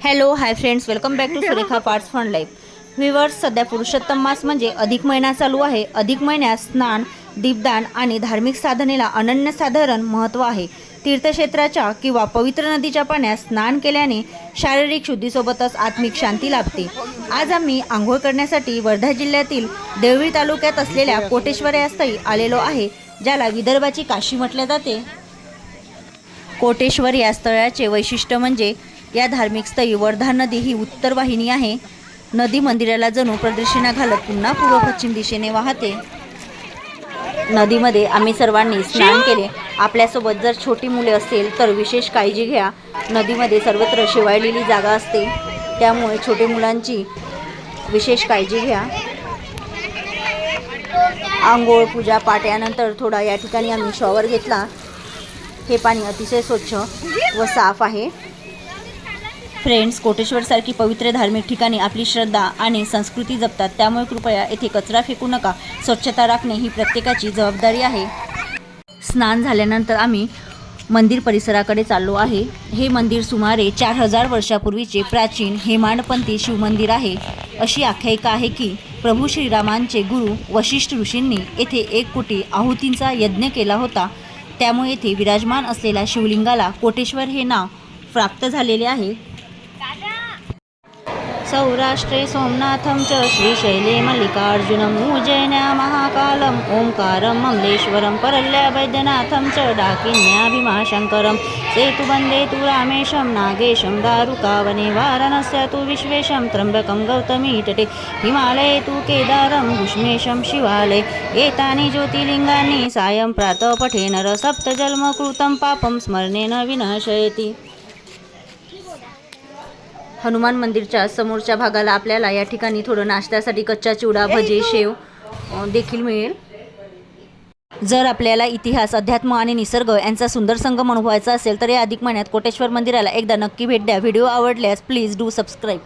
Hello hi friends, welcome back to Surekha parts fun life viewers. सध्या पुरुषोत्तम मास म्हणजे अधिक महिना चालू आहे. अधिक महिन्यात स्नान, दीपदान आणि धार्मिक साधनेला अनन्यसाधारण महत्त्व आहे. तीर्थक्षेत्राच्या किंवा पवित्र नदीच्या पाण्यात स्नान केल्याने शारीरिक शुद्धीसोबतच आत्मिक शांती लाभते. आज आम्ही आंघोळ करण्यासाठी वर्धा जिल्ह्यातील देवळी तालुक्यात असलेल्या कोटेश्वर या स्थळी आलेलो आहे, ज्याला विदर्भाची काशी म्हटले जाते. कोटेश्वर या स्थळाचे वैशिष्ट्य म्हणजे या धार्मिक स्थळी वर्धा नदी ही उत्तर वाहिनी आहे. नदी मंदिराला जणू प्रदक्षिणा घालत पुन्हा पूर्व पश्चिम दिशेने वाहते. नदीमध्ये आम्ही सर्वांनी स्नान केले. आपल्यासोबत जर छोटी मुले असतील तर विशेष काळजी घ्या. नदीमध्ये सर्वत्र शेवाळलेली जागा असते, त्यामुळे छोटे मुलांची विशेष काळजी घ्या. आंघोळ, पूजा पाठ यानंतर थोडा या ठिकाणी आम्ही शॉवर घेतला. हे पाणी अतिशय स्वच्छ व साफ आहे. फ्रेंड्स, कोटेश्वरसारखी पवित्र धार्मिक ठिकाणी आपली श्रद्धा आणि संस्कृती जपतात, त्यामुळे कृपया येथे कचरा फेकू नका. स्वच्छता राखणे ही प्रत्येकाची जबाबदारी आहे. स्नान झाल्यानंतर आम्ही मंदिर परिसराकडे चाललो आहे. हे मंदिर सुमारे 4000 वर्षापूर्वीचे प्राचीन हेमाडपंथी शिवमंदिर आहे. अशी आख्यायिका आहे की प्रभू श्रीरामांचे गुरु वशिष्ठ ऋषींनी येथे 1 कोटी आहुतींचा यज्ञ केला होता. त्यामुळे येथे विराजमान असलेल्या शिवलिंगाला कोटेश्वर हे नाव प्राप्त झालेले आहे. सौराष्ट्रे सोमनाथं च श्रीशैले मल्लिकार्जुनम् उज्जैन्या महाकालम् ओंकारं ममलेश्वरं परल्या वैद्यनाथं च डाकिन्याभिमाशङ्करं सेतुबन्धे तु रामेशं नागेशं दारुकावने वाराणस्या तु विश्वेशं त्र्यम्बकं गौतमी तटे हिमालये तु केदारं घुष्मेशं शिवालये एतानि ज्योतिर्लिङ्गानि सायं प्रातः पठे नर सप्तजन्मकृतं पापं स्मरणेन विनाशयति. हनुमान मंदिरच्या समोरच्या भागाला आपल्याला या ठिकाणी थोडं नाश्त्यासाठी कच्चा चिवडा, भजी, शेव देखील मिळेल. जर आपल्याला इतिहास, अध्यात्म आणि निसर्ग यांचा सुंदर संगम अनुभवायचा असेल तर या अधिक महिन्यात कोटेश्वर मंदिराला एकदा नक्की भेट द्या. व्हिडिओ आवडल्यास प्लीज डू सबस्क्राईब.